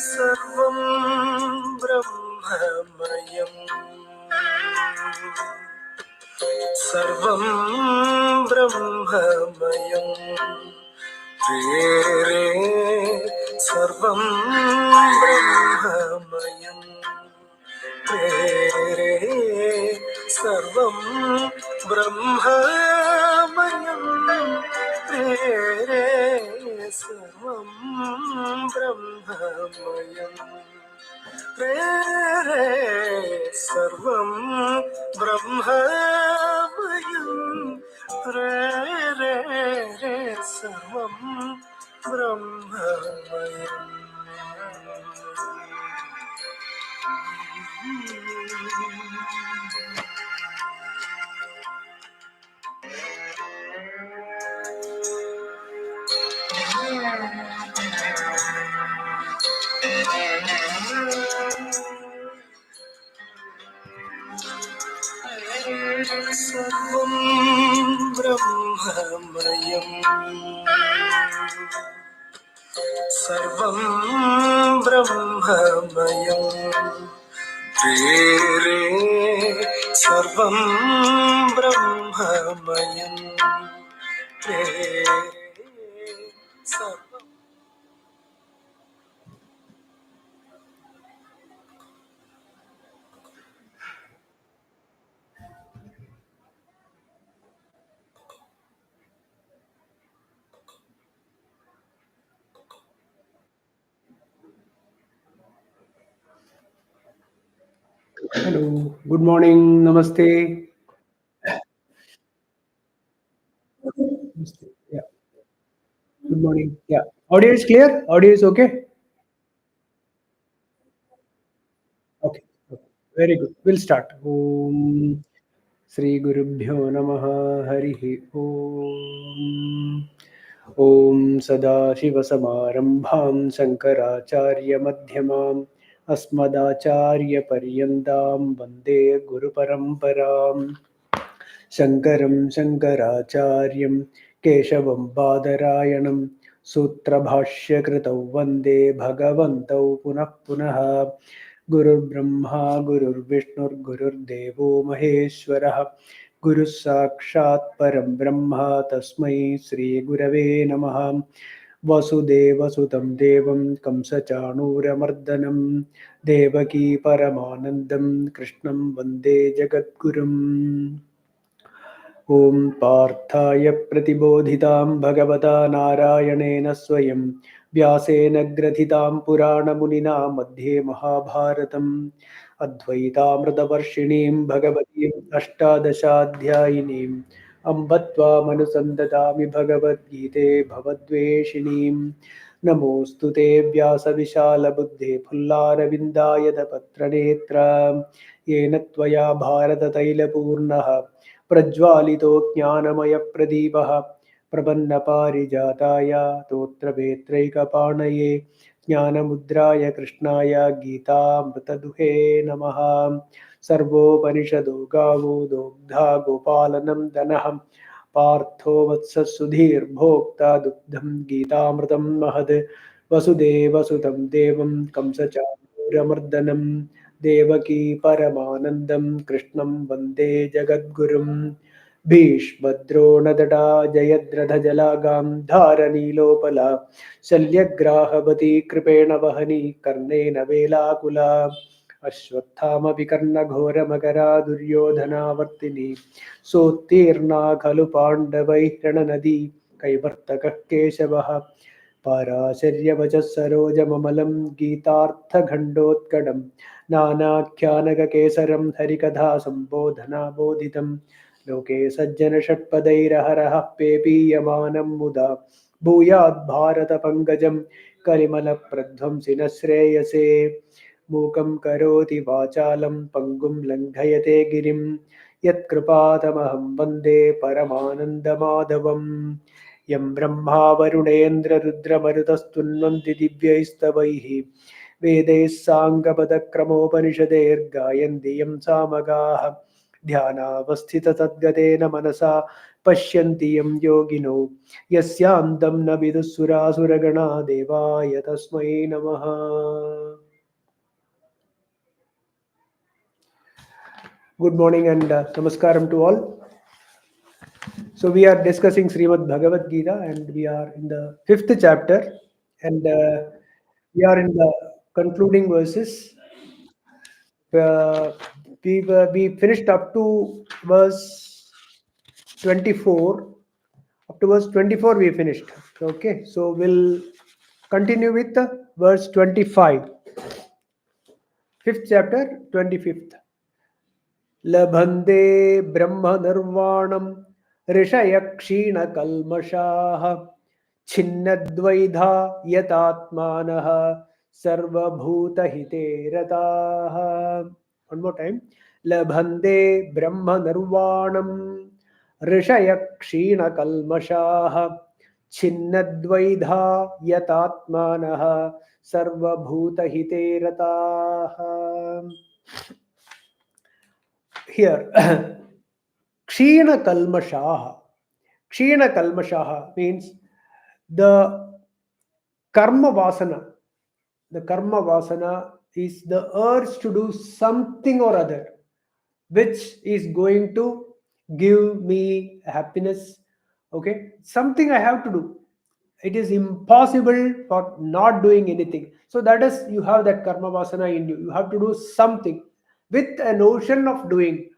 सर्वं ब्रह्ममयं सर्वं ब्रह्ममयं रे रे सर्वं ब्रह्ममयं रे रे सर्वं ब्रह्ममयं रे रे सर्वं ब्रह्ममयं रे रे सर्वं ब्रह्ममयं रे रे रे सर्वं ब्रह्ममयम्. सर्वं ब्रह्ममयं सर्वं ब्रह्ममयं रे रे सर्वं ब्रह्ममयं रे सर्वं. Hello, good morning, namaste. Namaste. Yeah, good morning. Yeah, audio is clear? Audio is okay? Okay, okay. Very good. We'll start. Om Sri Gurubhyo Namaha Harihi Om. Om Sadashivasamarambham Shankaracharya Madhyamam Asmadacharya Paryandam Vande Guru Paramparam Shankaram Shankaracharyam Keshavam Badarayanam Sutrabhashya Kritau Vande Bhagavantau Punah Punaha Gurur Brahma Gurur Vishnur Gurur Devo Maheshwarah Guru Sakshat Param Brahma Tasmai Sri Gurave Namaha Vasudeva Sutam Devam Kamsachanuramardanam Devaki Paramanandam Krishnam Vande Jagadgurum Om Parthaya Pratibodhitam Bhagavata Narayanena Swayam Vyasena Grathitam Purana Munina Madhye Mahabharatam Advaitamritavarshinim Bhagavatim Ashtadashadhyayinim Ambatva Manusandadami Bhagavad Gite Bhavadveshinim Namostute Vyasa Vishala Buddhe Pullara Vindayada Patranetra Yena Tvaya Bharata Taila Purnaha प्रज्वालितो ज्ञानमयप्रदीपः प्रपन्नपारिजाताय तोत्रवेत्रैकपाणये ज्ञानमुद्राय कृष्णाय गीतामृतदुहे नमः सर्वोपनिषदो गावो दोग्धा गोपालनं दनः पार्थो वत्ससुधीर्भोक्ता दुग्धं गीतामृतं महद् वसुदेवसुतं देवं कंसचाणूरमर्दनं देवकी परमानन्दं कृष्णं वन्दे जगद्गुरुं भीष्मद्रोणदटा जयद्रथजलागां धारनीलोपला शल्यग्राहवती कृपेण वहनी कर्णेन वेलाकुला अश्वत्थामविकर्णघोरमकरा दुर्योधनावर्तिनी सोत्तीर्णा खलु पाण्डवैः रणनदी कैवर्तकः केशवः पाराशर्यवचः सरोजममलं गीतार्थखण्डोत्कटं नानाख्यानककेसरं हरिकथा सम्बोधनाबोधितं लोके सज्जनषट्पदैरहरः पेपीयमानं मुदा भूयाद्भारतपङ्कजं कलिमलप्रध्वंसिनः श्रेयसे मूकं करोति वाचालं पङ्गुं लङ्घयते गिरिं यत्कृपातमहं वन्दे परमानन्दमाधवम् यं ब्रह्मा वरुणेन्द्ररुद्रमरुतस्तुन्वन्ति दिव्यैस्तवैः वेदैः साङ्गपदक्रमोपनिषदेर्गायन्ति यं सामगाः ध्यानावस्थिततद्गतेन मनसा पश्यन्ति यं योगिनो यस्यान्तं न विदुःसुरासुरगणा देवाय तस्मै नमः. Good morning and namaskaram to all. So we are discussing Srimad Bhagavad Gita and we are in the 5th chapter and we are in the concluding verses. We finished up to verse 24. Up to verse 24 we finished. Okay, so we'll continue with the verse 25. 5th chapter, 25th. लभन्ते ब्रह्मनिर्वाणं ऋषयः क्षीणकल्मषाः छिन्नद्वैधा यतात्मानः सर्वभूतहिते रताः. One more time. लभन्ते ब्रह्मनिर्वाणं ऋषयः क्षीणकल्मषाः छिन्नद्वैधा यतात्मानः सर्वभूतहिते रताः. Here, Kshina Kalmashaha. Kshina Kalmashaha means the karma vasana. The karma vasana is the urge to do something or other which is going to give me happiness. Okay, something I have to do. It is impossible for not doing anything. So that is, you have that karma vasana in you. You have to do something with a notion of doing.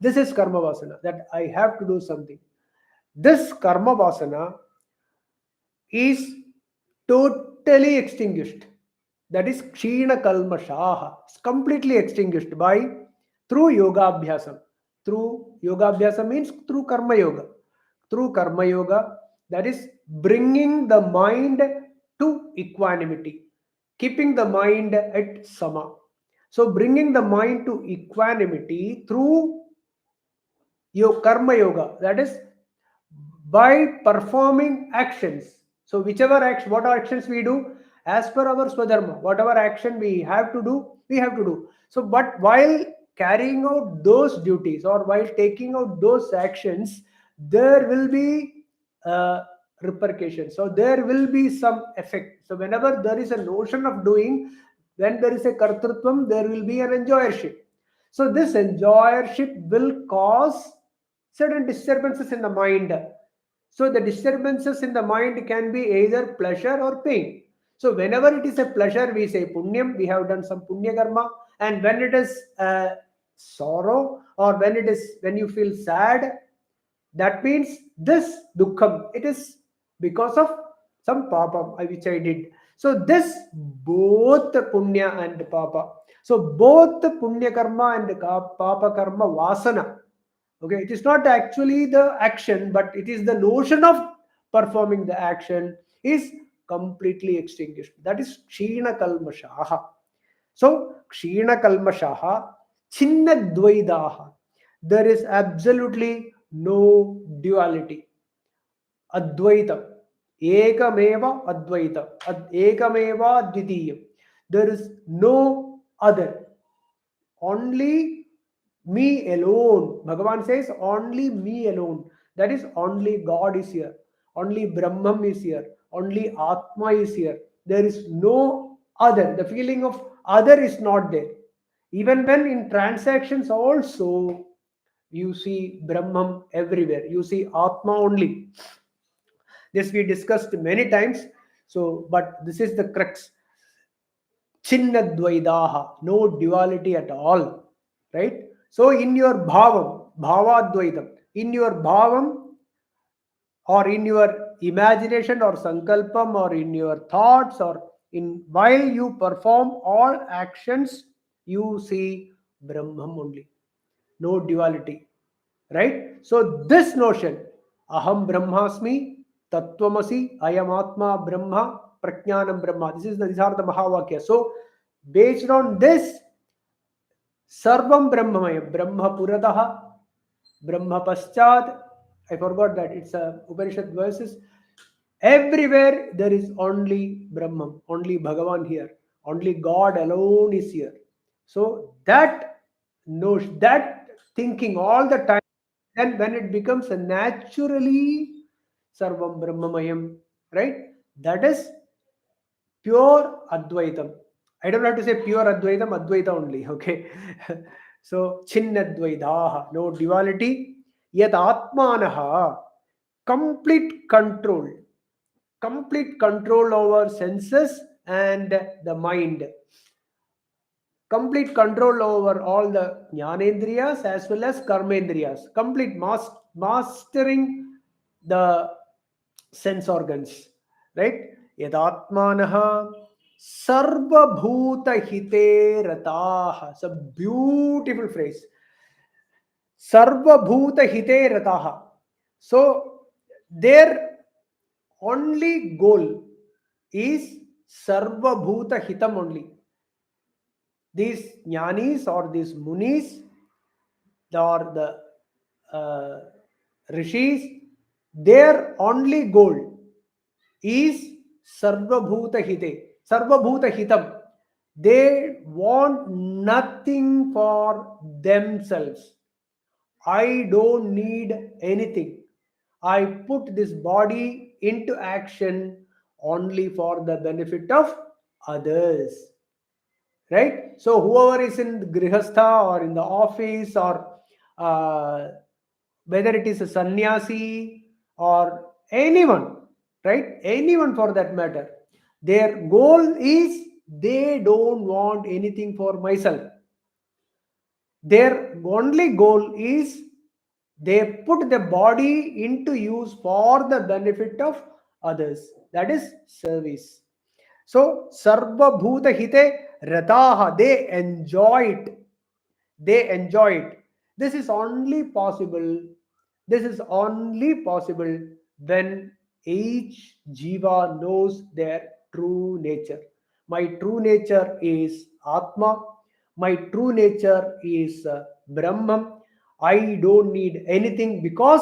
This is karma vasana, that I have to do something. This karma vasana is totally extinguished. That is Kshina Kalmashaha. It's completely extinguished by through yoga abhyasam. Through yoga abhyasam means through karma yoga. Through karma yoga, that is bringing the mind to equanimity, keeping the mind at sama. So bringing the mind to equanimity through your karma yoga, that is by performing actions. So whichever action, what actions we do as per our swadharma, whatever action we have to do, we have to do. So but while carrying out those duties or while taking out those actions, there will be repercussions. So there will be some effect. So whenever there is a notion of doing, when there is a kartrutvam, there will be an enjoyership. So this enjoyership will cause certain disturbances in the mind. So the disturbances in the mind can be either pleasure or pain. So whenever it is a pleasure, we say punyam, we have done some punya karma. And when it is sorrow, or when you feel sad, that means this dukkham, it is because of some papa which I did. So this both punya and papa. So both punya karma and papa karma vasana. Okay, it is not actually the action, but it is the notion of performing the action is completely extinguished. That is Kshina Kalmashaha. So Kshina Kalmashaha, Chinna Dvaidaha. There is absolutely no duality. Advaitam. Ekameva Advaita. Ekameva Dvitiyam. There is no other. Only me alone. Bhagavan says only me alone. That is, only God is here. Only Brahman is here. Only Atma is here. There is no other. The feeling of other is not there. Even when in transactions also, you see Brahman everywhere. You see Atma only. This we discussed many times. So, but this is the crux. Chinnadvaidaha, no duality at all. Right? So in your bhavam, bhavadvaitam, in your bhavam or in your imagination or sankalpam or in your thoughts or in while you perform all actions, you see Brahman only. No duality. Right? So this notion, aham brahmasmi, tattvamasi, ayam atma brahma, prajnanam brahma. These are the Mahavakya. So based on this, Sarvam Brahmamaya, Brahma Puradaha, Brahma Paschad. I forgot that. It's a Upanishad verses. Everywhere there is only Brahman, only Bhagavan here. Only God alone is here. So that thinking all the time, then when it becomes a naturally Sarvam Brahmamayam, right? That is pure Advaitam. I don't have to say pure Advaitam, Advaita only, okay? So, Chinnadvaitaha, no duality, yet Atmanaha, complete control, complete control over senses and the mind, complete control over all the jnanendriyas as well as karmendriyas, complete mastering the sense organs, right? Yadatmanaha sarvabhuta hite rataha. It's a beautiful phrase. Sarvabhuta hite rataha. So their only goal is sarvabhuta hitam only. These jnanis or these munis or the rishis, their only goal is sarvabhuta hite, sarvabhuta hitam. They want nothing for themselves. I don't need anything. I put this body into action only for the benefit of others. Right? So whoever is in the grihastha or in the office or uh, whether it is a sannyasi or anyone, right? Anyone for that matter, their goal is they don't want anything for myself. Their only goal is they put the body into use for the benefit of others. That is service. So, Sarva Bhuta Hite Rataha, they enjoy it. They enjoy it. This is only possible. This is only possible when each jiva knows their true nature. My true nature is Atma. My true nature is Brahman. I don't need anything because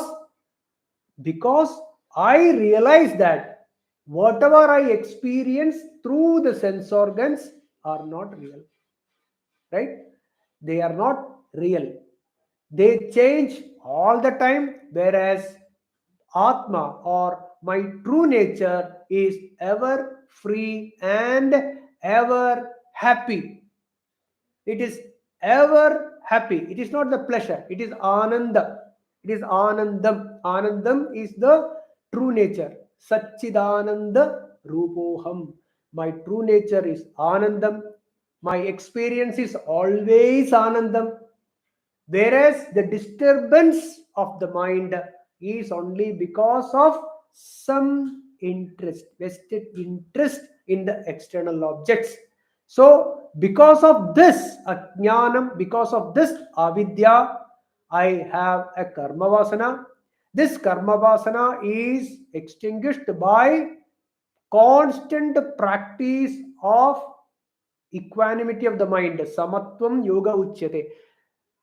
I realize that whatever I experience through the sense organs are not real, right? They are not real. They change all the time, whereas Atma or my true nature is ever free and ever happy. It is ever happy. It is not the pleasure. It is ananda. It is anandam. Anandam is the true nature. Satchidananda rupoham. My true nature is anandam. My experience is always anandam. Whereas the disturbance of the mind is only because of some interest, vested interest in the external objects. So, because of this ajnanam, because of this avidya, I have a karma vasana. This karma vasana is extinguished by constant practice of equanimity of the mind. Samatvam yoga uchyate.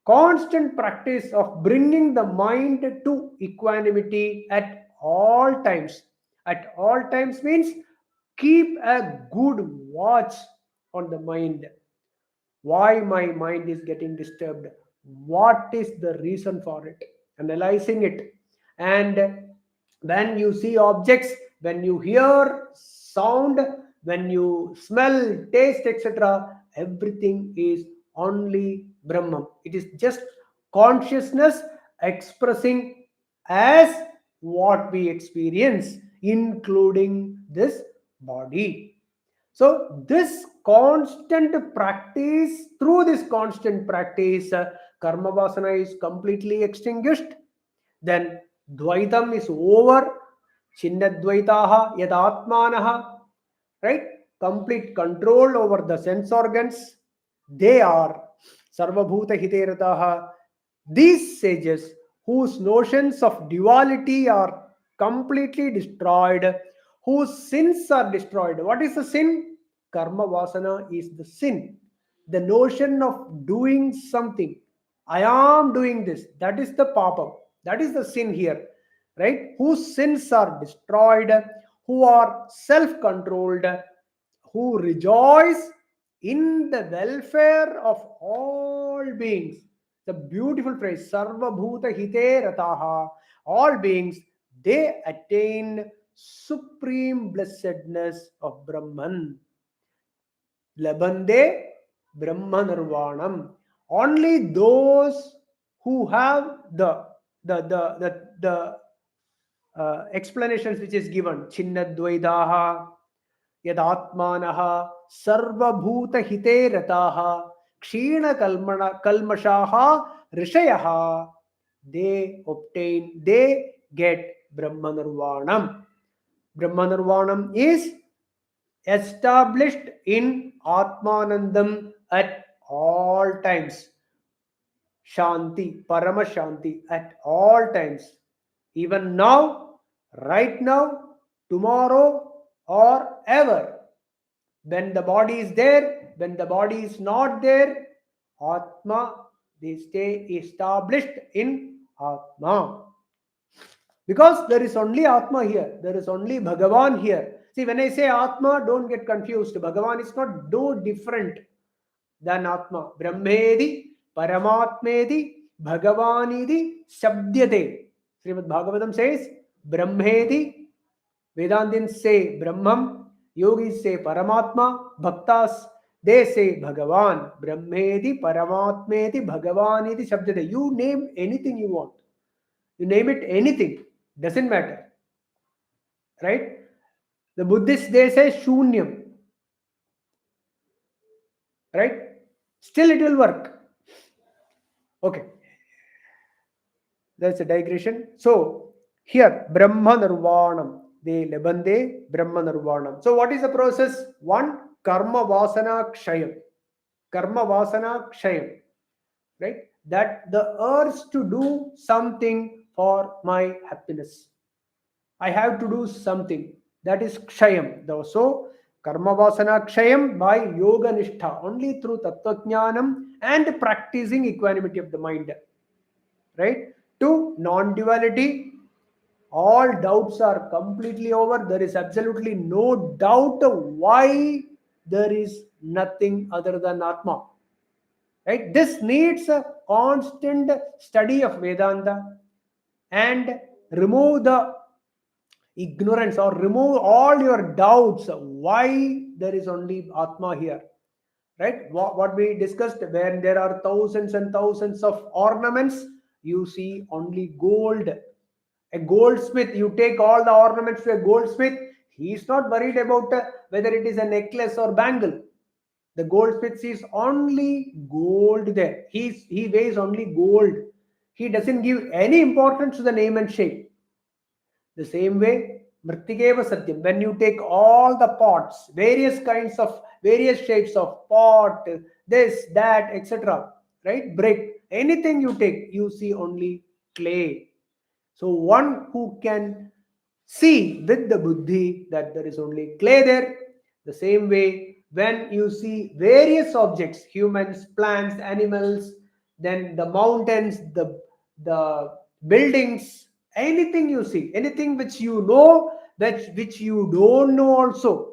Constant practice of bringing the mind to equanimity at all times. At all times means keep a good watch on the mind. Why my mind is getting disturbed? What is the reason for it? Analyzing it. And when you see objects, when you hear sound, when you smell, taste, etc., everything is only Brahman. It is just consciousness expressing as what we experience, including this body. So, this constant practice, through this constant practice, karma vasana is completely extinguished. Then Dvaitam is over. Chinnadvaitaha yadatmanaha, right? Complete control over the sense organs. They are Sarvabhuta Hiterataha. These sages whose notions of duality are completely destroyed, whose sins are destroyed. What is the sin? Karma vasana is the sin. The notion of doing something. I am doing this. That is the papa. That is the sin here, right? Whose sins are destroyed, who are self controlled, who rejoice in the welfare of all beings. The beautiful phrase, Sarva Bhuta Hite Rataha. All beings, they attain supreme blessedness of Brahman. Labande Brahma Nirvanam. Only those who have the explanations which is given, Chinnadvaidaha, Yadatmanaha, Sarvabhuta Hite Rataha, Kshina Kalmashaha, Rishayaha, they get Brahmanirvanam. Brahmanirvanam is established in Atmanandam at all times. Shanti, Parama Shanti at all times. Even now, right now, tomorrow, or ever. When the body is there, when the body is not there, Atma, they stay established in Atma. Because there is only Atma here, there is only Bhagavan here. See, when I say Atma, don't get confused. Bhagavan is not no different than Atma. Brahmedi, Paramatmedi, Bhagavanidi, Shabdyate. Srimad Bhagavatam says, Brahmedi, Vedantins say Brahmam, Yogis say Paramatma, Bhaktas, they say Bhagavan. Brahmedi, Paramatmedi, Bhagavanidi, Shabdyate. You name anything you want. You name it anything. Doesn't matter. Right? The Buddhists, they say Shunyam. Right? Still it will work. Okay. That's a digression. So here, Brahma Nirvanam. De Lebande Brahma Nirvanam. So what is the process? One, Karma Vasana Kshayam. Karma Vasana Kshayam. Right? That the urge to do something for my happiness. I have to do something. That is Kshayam. So Karma Vasana Kshayam by Yoga Nishtha. Only through Tattva Jnanam and practicing equanimity of the mind. Right? To non-duality, all doubts are completely over. There is absolutely no doubt why there is nothing other than Atma. Right? This needs a constant study of Vedanta and remove the ignorance or remove all your doubts why there is only Atma here. Right? What we discussed, when there are thousands and thousands of ornaments, you see only gold. A goldsmith, you take all the ornaments to a goldsmith, he is not worried about whether it is a necklace or bangle. The goldsmith sees only gold there. He weighs only gold. He doesn't give any importance to the name and shape. The same way, Mritikeva Satyam, when you take all the pots, various shapes of pot, this, that, etc., right? Brick, anything you take, you see only clay. So one who can see with the buddhi that there is only clay there. The same way, when you see various objects, humans, plants, animals, then the mountains, the buildings, anything you see, anything which you know, that which you don't know also,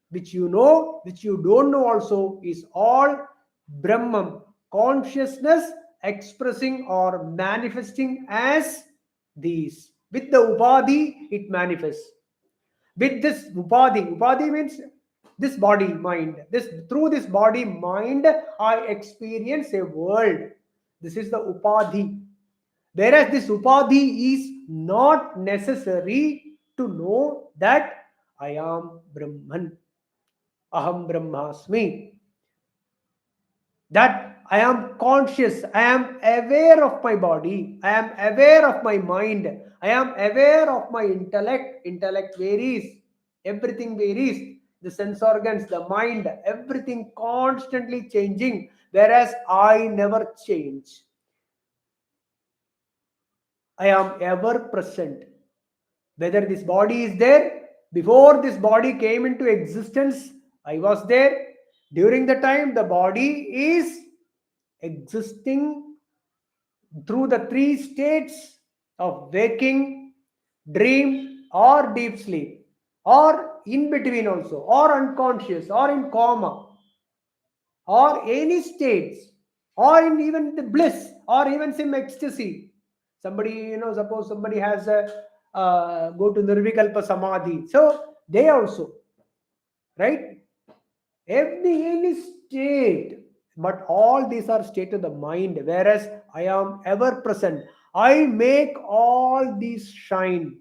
which you know, which you don't know also, is all Brahman, consciousness expressing or manifesting as these. With the Upadhi, it manifests. With this Upadhi means this body, mind. Through this body, mind, I experience a world. This is the Upadhi. Whereas this Upadhi is not necessary to know that I am Brahman. Aham Brahmasmi. That I am conscious, I am aware of my body, I am aware of my mind, I am aware of my intellect. Intellect varies, everything varies. The sense organs, the mind, everything constantly changing, whereas I never change. I am ever present. Whether this body is there, before this body came into existence, I was there. During the time, the body is existing through the three states of waking, dream, or deep sleep, or in between also, or unconscious, or in coma, or any states. or in even the bliss, or even some ecstasy. Somebody, suppose somebody has a go to nirvikalpa samadhi, so they also, right? Any state, but all these are state of the mind. Whereas I am ever present, I make all these shine.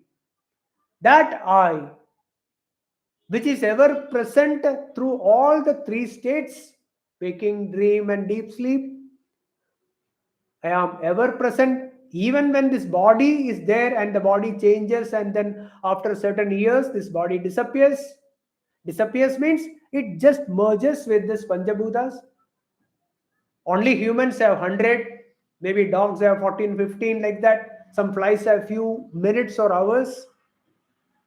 That I, which is ever present through all the three states, waking, dream, and deep sleep. I am ever present even when this body is there and the body changes, and then after certain years, this body disappears. Disappears means it just merges with this Panchabhutas. Only humans have 100, maybe dogs have 14, 15, like that. Some flies have few minutes or hours.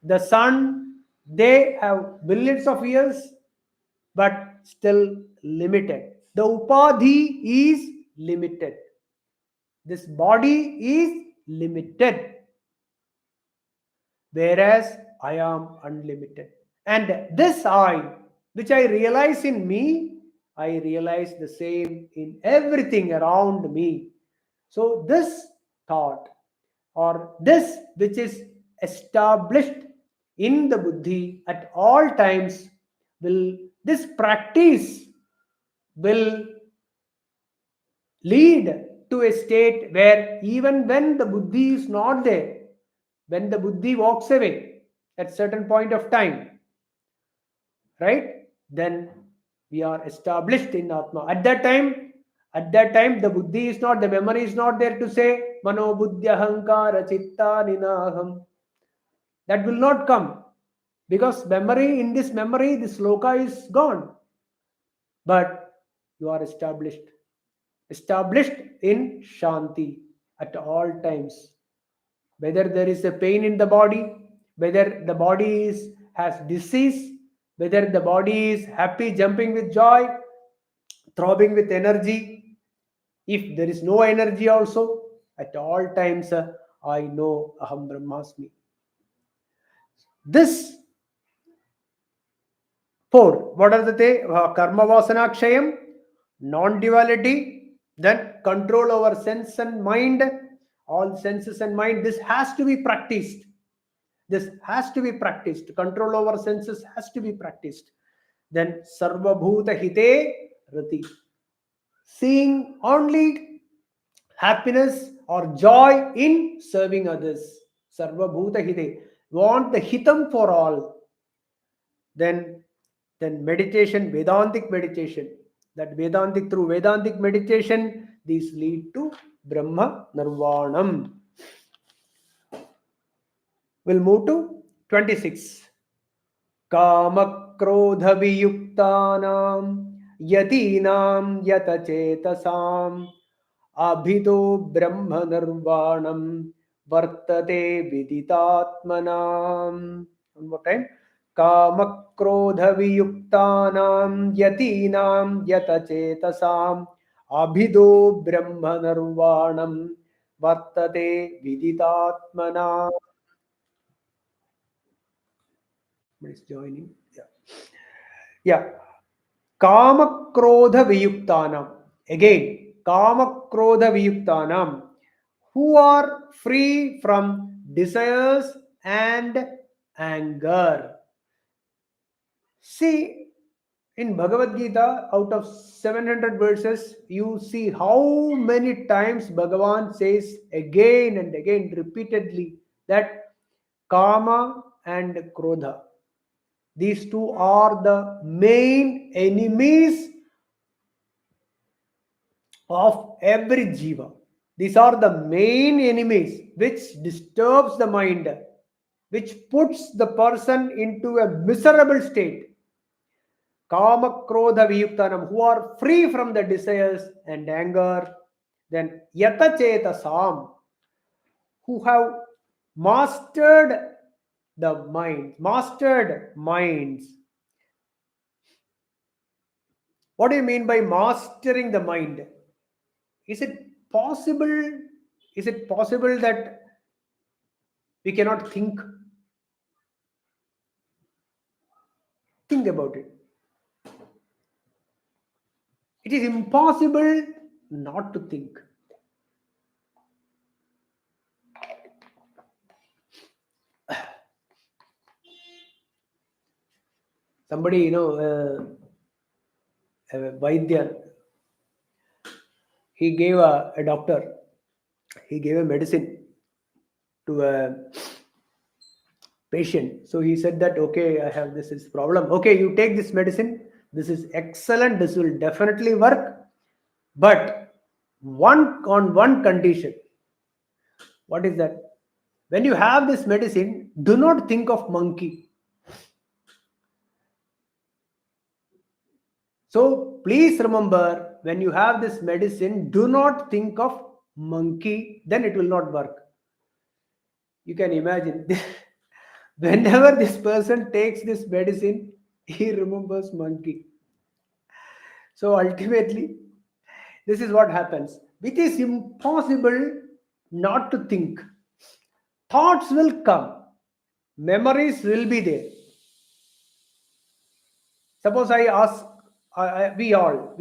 The sun, they have billions of years, but still limited. The upadhi is limited. This body is limited, whereas I am unlimited. And this I, which I realize in me, I realize the same in everything around me. So, this thought, or this which is established in the buddhi at all times, will, this practice will lead to a state where even when the buddhi is not there, when the buddhi walks away at certain point of time, right, then we are established in atma. At that time the buddhi is not, the memory is not there to say mano buddhi ahankara chitta ninaham. That will not come, because memory, in this memory, this loka is gone. But you are established in shanti at all times. Whether there is a pain in the body, whether the body has disease, whether the body is happy, jumping with joy, throbbing with energy, if there is no energy also, at all times I know Aham Brahmasmi. This four, what are the karma vasana kshayam, non-duality, then control over sense and mind, all senses and mind. This has to be practiced. This has to be practiced. Control over senses has to be practiced. Then sarva bhuta hite rati, seeing only happiness or joy in serving others. Sarva bhuta hite, want the hitam for all. Then meditation, Vedantic meditation. That Vedantic, through Vedantic meditation, these lead to Brahma Nirvanam. We'll move to 26. Kamakrodhaviyuktanam yatinam yatacetasaam abhido Brahma Nirvanam vartate viditatmanam. One more time. Kamakrodhaviyuktanam yatinam yatacetasaam abhido Brahma Nirvanam vartate viditatmanam. Somebody's joining. Yeah. Kama Krodha Viyuktanam. Again, Kama Krodha Viyuktanam, who are free from desires and anger. See, in Bhagavad Gita, out of 700 verses, you see how many times Bhagavan says again and again, repeatedly, that Kama and Krodha, these two are the main enemies of every jiva. These are the main enemies which disturbs the mind, which puts the person into a miserable state. Kama Krodha Viyuktanam, who are free from the desires and anger. Then Yata Chetasam, who have mastered the mind, mastered minds. What do you mean by mastering the mind? Is it possible? Is it possible that we cannot think? Think about it. It is impossible not to think. Somebody, Vaidya, he gave a doctor, he gave a medicine to a patient. So he said that, okay, I have this is problem. Okay, you take this medicine. This is excellent. This will definitely work. But one condition. What is that? When you have this medicine, do not think of monkey. So please remember, when you have this medicine, do not think of monkey, then it will not work. You can imagine. Whenever this person takes this medicine, he remembers monkey. So ultimately, this is what happens. It is impossible not to think. Thoughts will come, memories will be there. Suppose I ask, we all,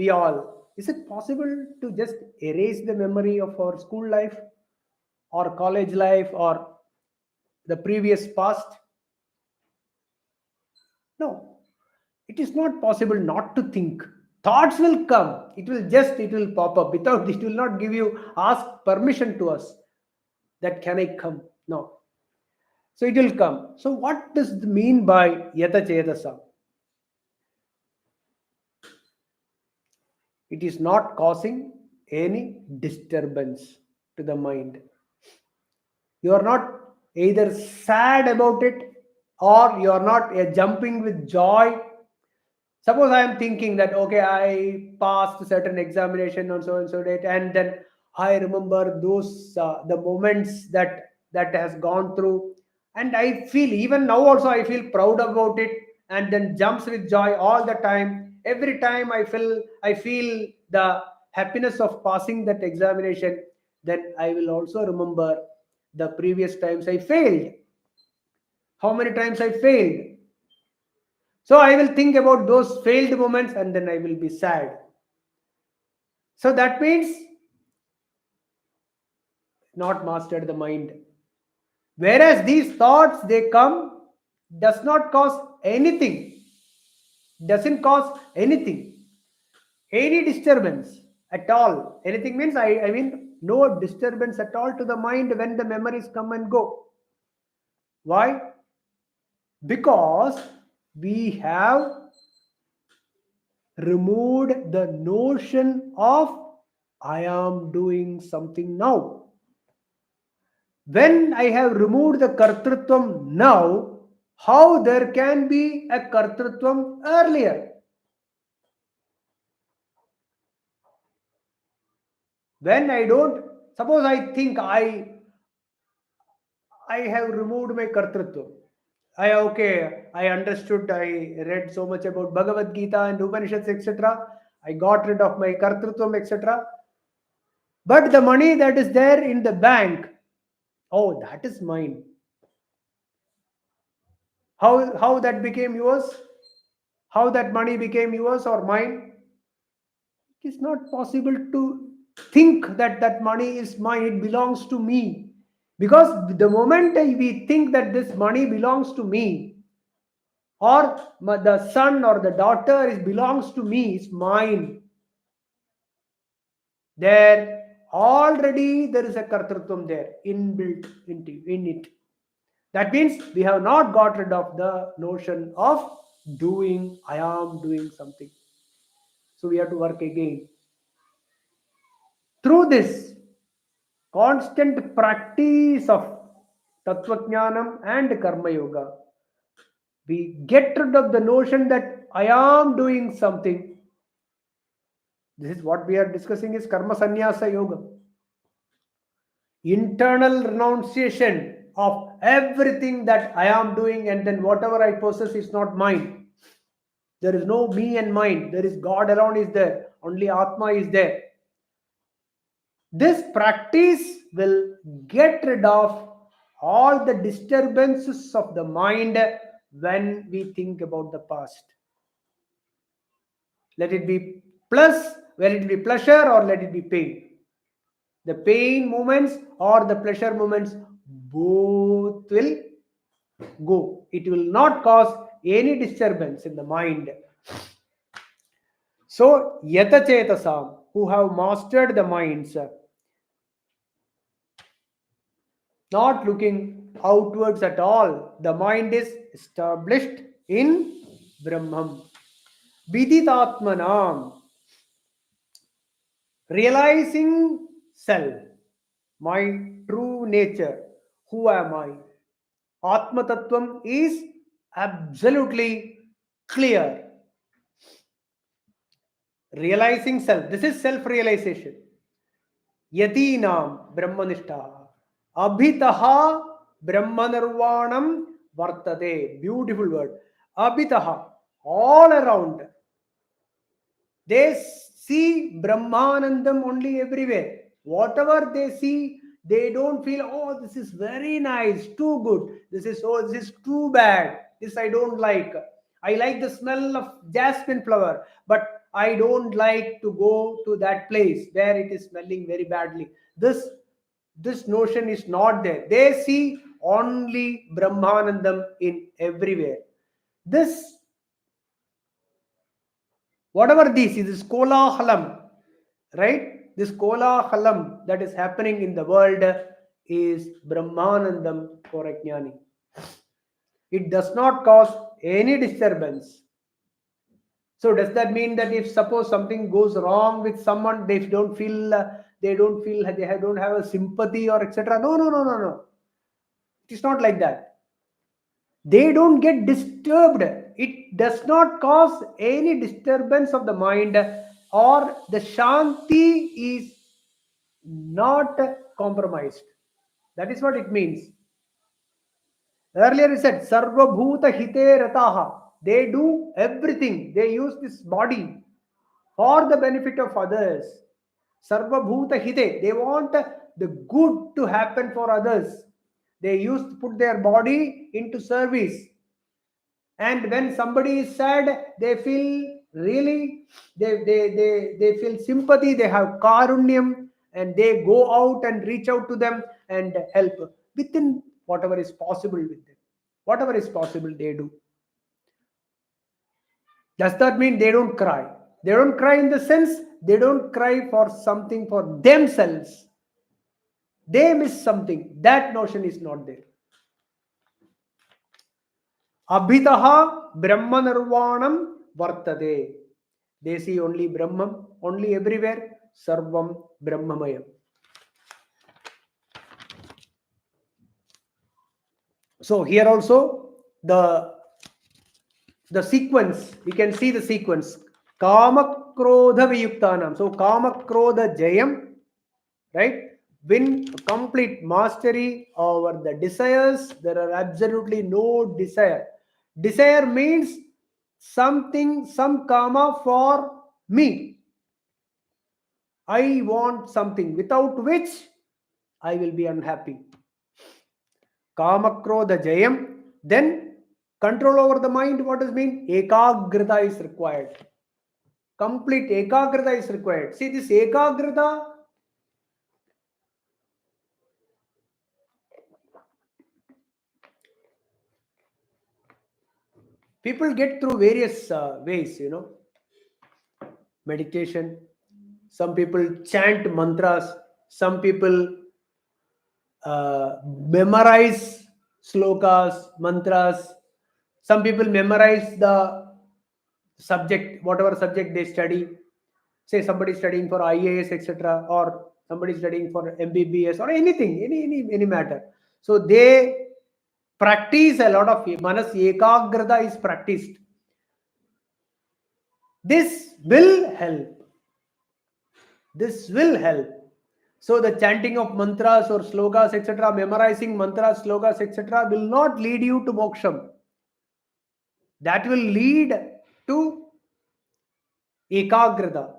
is it possible to just erase the memory of our school life or college life or the previous past? No, it is not possible not to think. Thoughts will come. It will pop up without, it will not give you, ask permission to us that can I come? No. So it will come. So what does it mean by yata chetasa? It is not causing any disturbance to the mind. You are not either sad about it or you are not jumping with joy. Suppose I am thinking that, okay, I passed certain examination on so and so date, and then I remember those the moments that has gone through, and I feel even now also I feel proud about it, and then jumps with joy all the time. Every time I feel the happiness of passing that examination. Then I will also remember the previous times I failed. How many times I failed? So I will think about those failed moments and then I will be sad. So that means not mastered the mind. Whereas these thoughts they come, does not cause anything, doesn't cause anything, any disturbance at all. Anything means I mean no disturbance at all to the mind when the memories come and go. Why? Because we have removed the notion of I am doing something now. When I have removed the kartrutvam now, how there can be a kartrutvam earlier? When I don't, suppose I think I have removed my kartrutvam. I understood, I read so much about Bhagavad Gita and Upanishads, etc. I got rid of my kartrutvam, etc. But the money that is there in the bank, oh, that is mine. How that became yours? How that money became yours or mine? It is not possible to think that that money is mine, it belongs to me. Because the moment we think that this money belongs to me, or the son or the daughter is belongs to me, it's mine, there already there is a kartrutvam there inbuilt in it. That means we have not got rid of the notion of doing, I am doing something. So we have to work again. Through this constant practice of Tattvajnanam and Karma Yoga, we get rid of the notion that I am doing something. This is what we are discussing is Karma Sannyasa Yoga. Internal renunciation of everything that I am doing, and then whatever I possess is not mine. There is no me and mine. There is God alone is there. Only Atma is there. This practice will get rid of all the disturbances of the mind when we think about the past. Let it be plus let it be pleasure or let it be pain. The pain moments or the pleasure moments, both will go. It will not cause any disturbance in the mind. So, yata chetasam, who have mastered the minds, not looking outwards at all, the mind is established in Brahman. Viditatmanam, realizing self, my true nature, who am I? Atma Tattvam is absolutely clear. Realizing self, this is self realization. Yatinam Brahmanishta. Abhitaha Brahmanirvanam Vartate. Beautiful word. Abhitaha. All around. They see Brahmanandam only everywhere. Whatever they see, they don't feel, oh, this is very nice, too good. This is too bad. This I don't like. I like the smell of jasmine flower, but I don't like to go to that place where it is smelling very badly. This notion is not there. They see only Brahmanandam in everywhere. This whatever this is kolahalam, right? This kolahalam that is happening in the world is Brahmanandam for a jnani. It does not cause any disturbance. So does that mean that if suppose something goes wrong with someone, they don't feel they don't have a sympathy or etc.? No. It is not like that. They don't get disturbed. It does not cause any disturbance of the mind, or the shanti is not compromised. That is what it means. Earlier it said sarvabhuta hite rataha. They do everything. They use this body for the benefit of others. Sarvabhuta hite. They want the good to happen for others. They used to put their body into service. And when somebody is sad, they feel really, they feel sympathy, they have karunyam, and they go out and reach out to them and help within whatever is possible with them. Whatever is possible, they do. Does that mean they don't cry? They don't cry in the sense they don't cry for something for themselves. They miss something. That notion is not there. Abhitaha Brahma Nirvanam Vartade. They see only Brahman, only everywhere, Sarvam Brahmamayam. So here also the sequence, we can see the sequence. Kama Krodha Viyuktanam. So Kama Krodha Jayam, right? Win complete mastery over the desires. There are absolutely no desire. Desire means something, some karma for me. I want something without which I will be unhappy. Kamakrodha Jayam. Then control over the mind. What does mean? Ekagrita is required. Complete Ekagrita is required. See this Ekagrita. People get through various ways, meditation. Some people chant mantras. Some people memorize slokas, mantras. Some people memorize the subject, whatever subject they study. Say somebody studying for IAS, etc., or somebody studying for MBBS or anything, any matter. So they practice a lot of manas ekagrata is practiced. This will help. This will help. So the chanting of mantras or slokas, etc., memorizing mantras, slokas, etc., will not lead you to moksham. That will lead to ekagrata,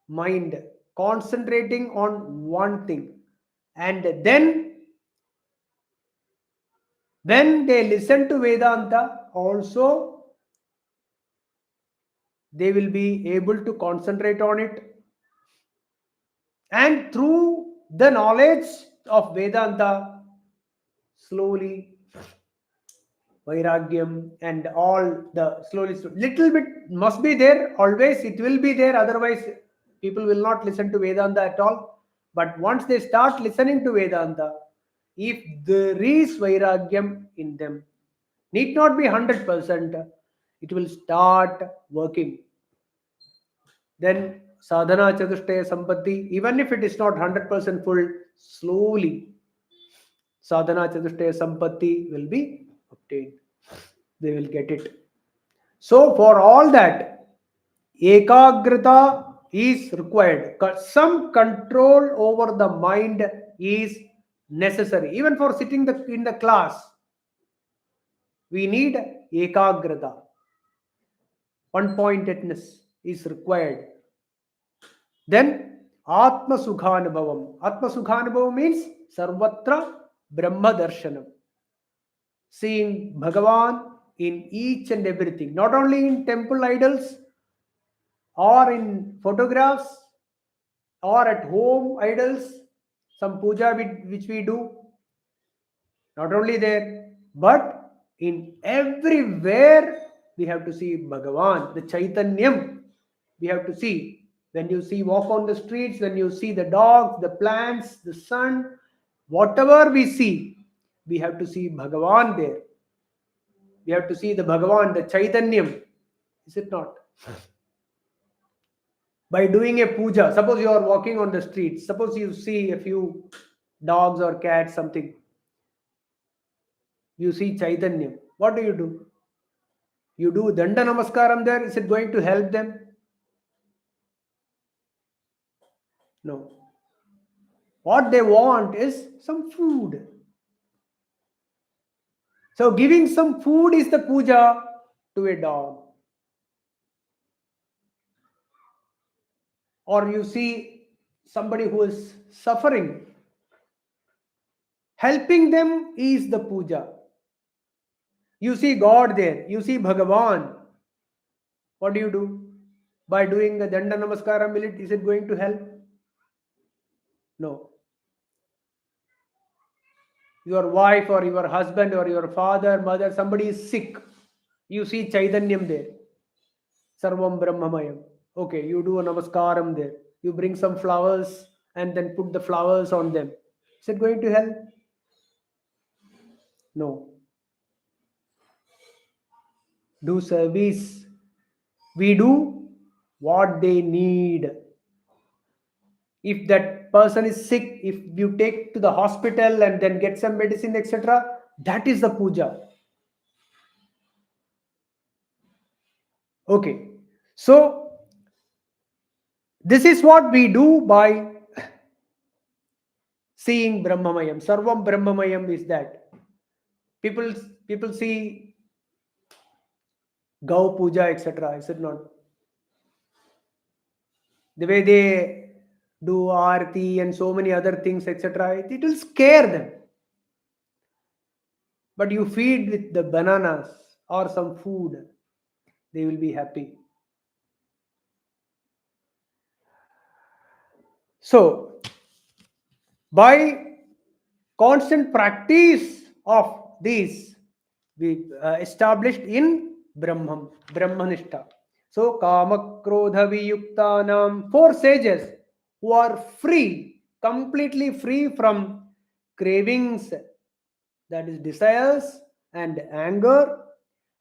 mind, concentrating on one thing. And then when they listen to Vedanta, also they will be able to concentrate on it, and through the knowledge of Vedanta, slowly Vairagyam and all the slowly, little bit must be there, always it will be there, otherwise people will not listen to Vedanta at all. But once they start listening to Vedanta, if there is Vairagyam in them, need not be 100%, it will start working. Then sadhana chatushtaya sampatti, even if it is not 100% full, slowly sadhana chatushtaya sampatti will be obtained. They will get it. So for all that, ekagrata is required. Some control over the mind is necessary. Even for sitting in the class, we need ekagrata. One pointedness is required. Then Atma Sukhanubhavam. Atma Sukhanubhavam means Sarvatra Brahma Darshanam. Seeing Bhagavan in each and everything, not only in temple idols or in photographs or at home idols, some puja which we do, not only there, but in everywhere we have to see Bhagavan, the Chaitanyam. We have to see. When you see walk on the streets, when you see the dogs, the plants, the sun, whatever we see, we have to see Bhagavan there. We have to see the Bhagavan, the Chaitanyam. Is it not? By doing a puja, suppose you are walking on the streets, suppose you see a few dogs or cats, something, you see Chaitanyam. What do? You do Danda Namaskaram there. Is it going to help them? No. What they want is some food. So giving some food is the puja to a dog. Or you see somebody who is suffering, helping them is the puja. You see God there, you see Bhagavan. What do? By doing the Danda Namaskaram, is it going to help? No. Your wife or your husband or your father, mother, somebody is sick. You see Chaitanyam there. Sarvam Brahmamayam. Okay, you do a Namaskaram there. You bring some flowers and then put the flowers on them. Is it going to help? No. Do service. We do what they need. If that person is sick, if you take to the hospital and then get some medicine, etc., that is the puja. Okay. So, this is what we do by seeing Brahmamayam. Sarvam Brahmamayam is that. People see Gau Puja, etc. Is it not? The way they do Aarti and so many other things, etc., it will scare them. But you feed with the bananas or some food, they will be happy. So, by constant practice of these, we established in Brahmanishta. So, Kama Krodha Viyuktanam, 4 sages who are free, completely free from cravings, that is desires and anger,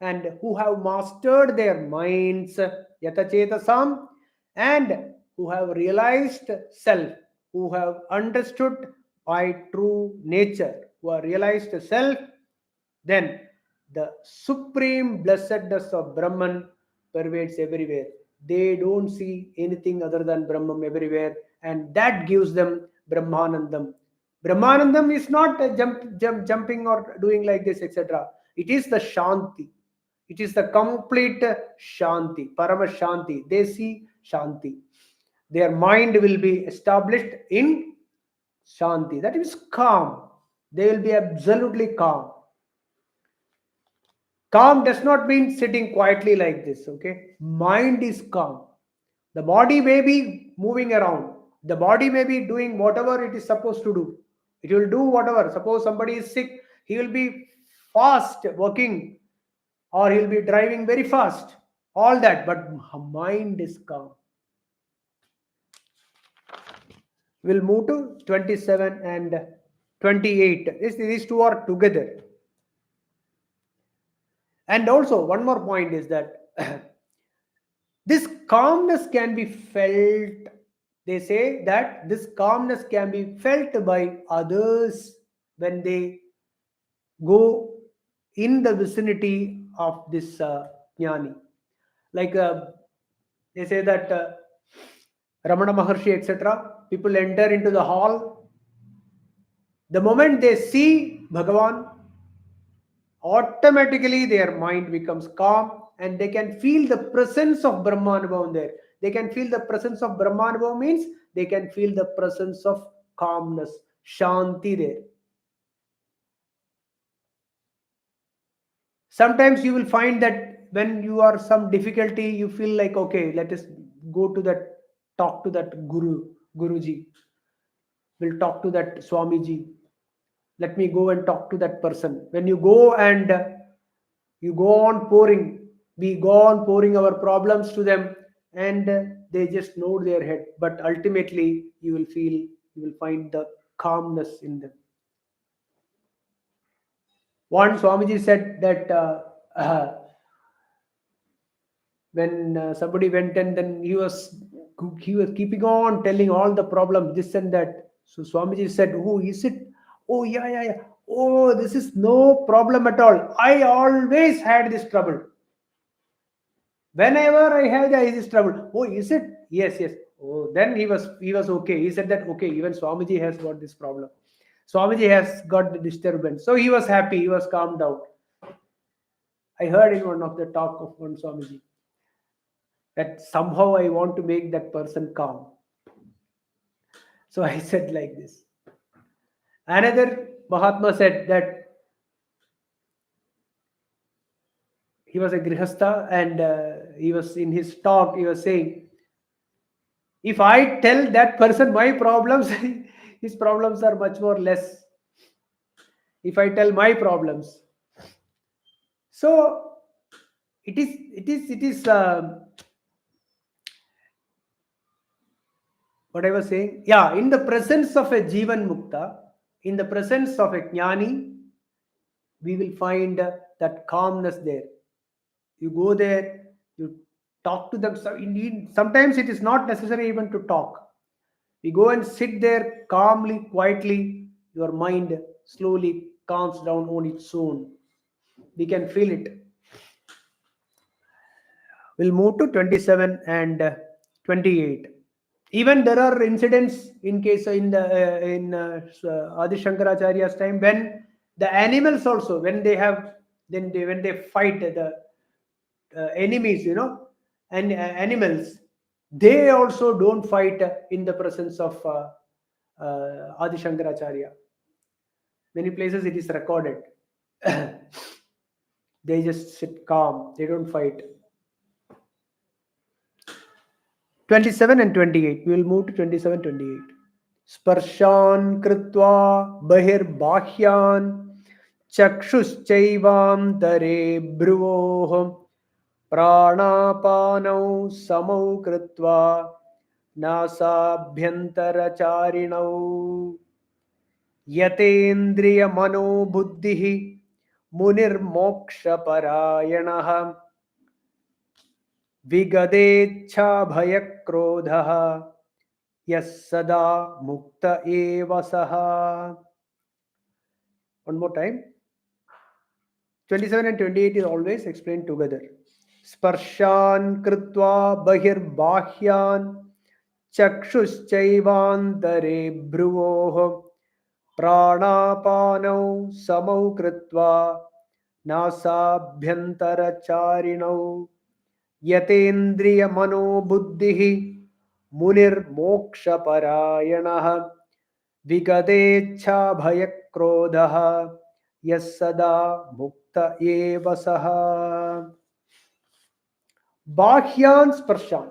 and who have mastered their minds, Yatachetasam, and who have realized self, who have understood by true nature, who have realized self, then the supreme blessedness of Brahman pervades everywhere. They don't see anything other than Brahman everywhere, and that gives them Brahmanandam. Brahmanandam is not a jumping or doing like this, etc. It is the Shanti. It is the complete Shanti, Parama Shanti. They see Shanti. Their mind will be established in Shanti. That is calm. They will be absolutely calm. Calm does not mean sitting quietly like this, okay? Mind is calm. The body may be moving around. The body may be doing whatever it is supposed to do. It will do whatever. Suppose somebody is sick, he will be fast working, or he'll be driving very fast. All that, but mind is calm. We'll move to 27 and 28. These two are together. And also, one more point is that this calmness can be felt. They say that this calmness can be felt by others when they go in the vicinity of this jnani. Like they say that Ramana Maharshi, etc., people enter into the hall. The moment they see Bhagavan, automatically their mind becomes calm and they can feel the presence of Brahmanubhavam there. They can feel the presence of Brahmanubhavam means they can feel the presence of calmness, Shanti there. Sometimes you will find that when you are some difficulty, you feel like, okay, let us go to that, talk to that Guruji. We'll talk to that Swamiji. Let me go and talk to that person. When you go and you go on pouring, we go on pouring our problems to them, and they just nod their head. But ultimately, you will find the calmness in them. One Swamiji said that when somebody went and then he was keeping on telling all the problems, this and that. So Swamiji said, "Oh, is it? Oh, yeah, yeah, yeah. Oh, this is no problem at all. I always had this trouble. Whenever I have this trouble. Oh, is it? Yes, yes. Oh, then he was okay. He said that okay, even Swamiji has got this problem. Swamiji has got the disturbance. So he was happy. He was calmed down. I heard in one of the talk of one Swamiji that somehow I want to make that person calm. So I said like this. Another Mahatma said that he was a grihastha and he was in his talk, he was saying, if I tell that person my problems, his problems are much more less. If I tell my problems. So it is what I was saying. Yeah, in the presence of a Jivan Mukta, in the presence of a Jnani, we will find that calmness there. You go there, you talk to them. So indeed, sometimes it is not necessary even to talk. We go and sit there calmly, quietly. Your mind slowly calms down on its own. We can feel it. We'll move to 27 and 28. Even there are incidents in case in Adi Shankaracharya's time when the animals also when they fight the enemies, and animals, they also don't fight in the presence of Adi Shankaracharya. Many places it is recorded. They just sit calm. They don't fight. 27 and 28. We will move to 27, 28. Sparshan kritva bahirbahyan chakshuschaivam tare bhruvoh प्राणापानौ समौ कृत्वा नासाभ्यन्तरचारिणौ यतेन्द्रियमनोबुद्धिः मुनिर्मोक्षपरायणः विगदेच्छाभयक्रोधः यः सदा मुक्त एव सः. One more time. 27 and 28 is always explained together. Sparshan kritva bahirbahyan chakshuschaivaantare bhruvoh pranapanau samau kritva nasabhyantaracharinav yatendriya mano buddhihi munir moksha parayanah vigadecha bhayakrodha Yes sada mukta eva saha. Bahyan sparshan.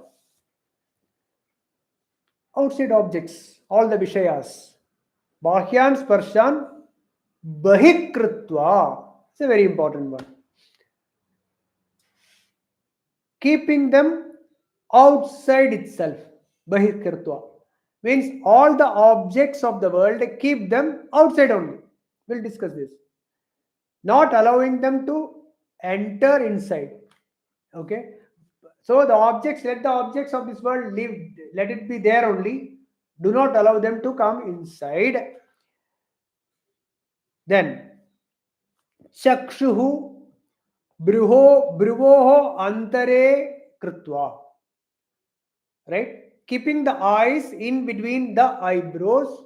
Outside objects, all the Vishayas. Bahyan sparshan bahikritva. It's a very important one. Keeping them outside itself. Bahikritva. Means all the objects of the world, keep them outside only. We'll discuss this. Not allowing them to enter inside. Okay. So the objects, let the objects of this world live, let it be there only. Do not allow them to come inside. Then chakshuhu bruvoho antare kritva. Right? Keeping the eyes in between the eyebrows.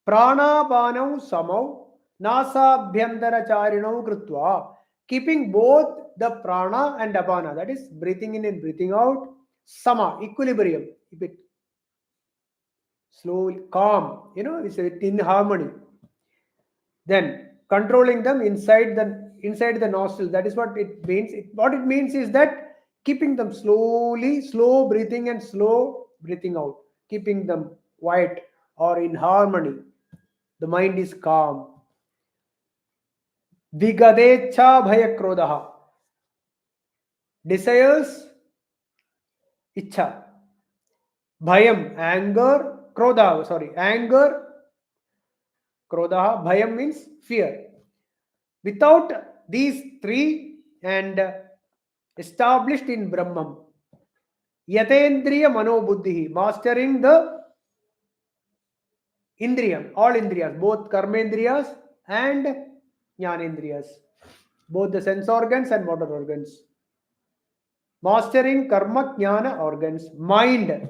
Pranapanau samau nasabhyantaracharinav kritva. Keeping both the prana and apana, that is breathing in and breathing out, sama, equilibrium. Keep it slowly, calm, it's in harmony. Then controlling them inside the nostril. That is what it means. What it means is that keeping them slowly, slow breathing and slow breathing out, keeping them quiet or in harmony. The mind is calm. Vigadecha bhaya krodaha. Desires, icha. Bhayam, anger, anger, krodaha. Bhayam means fear. Without these three and established in Brahman, Yatendriya Manobuddhi, mastering the Indriyam, all Indriyas, both Karmendriyas and Jnanendriyas, both the sense organs and motor organs. Mastering Karma Jnana organs, mind,